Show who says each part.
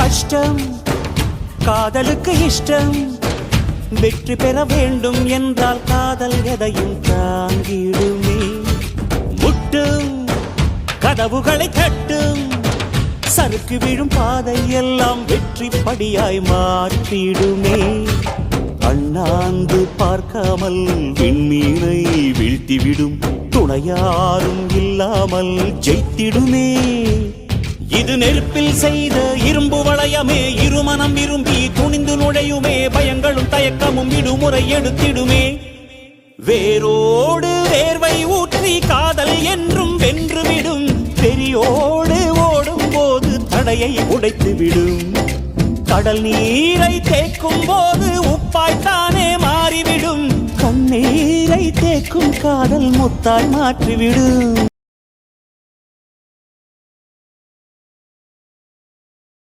Speaker 1: கஷ்டம் காதலுக்கு இஷ்டம் வெற்றி பெற வேண்டும் என்றால் காதல் எதையும் தாங்கிடுமே முட்டும் கதவுகளை தட்டும் சறுக்கு விழும் பாதை எல்லாம் வெற்றி படியாய் மாற்றிடுமே அண்ணாந்து பார்க்காமல் விண்மீனை வீழ்த்திவிடும் துணையாரும் இல்லாமல் ஜெயித்திடுமே இது நெருப்பில் செய்த இரும்பு வளையமே இருமனம் விரும்பி துணிந்து நுழையுமே பயங்களும் தயக்கமும் விடுமுறை எடுத்திடுமே வேரோடு வேர்வை ஊற்றி காதல் என்றும் வென்றுவிடும் பெரியோடு ஓடும் போது தடையை உடைத்து விடும் கடல் நீரை தேக்கும் போது உப்பாய்த்தானே மாறிவிடும் கண்ணீரை தேக்கும் காதல் முத்தாய் மாற்றிவிடும்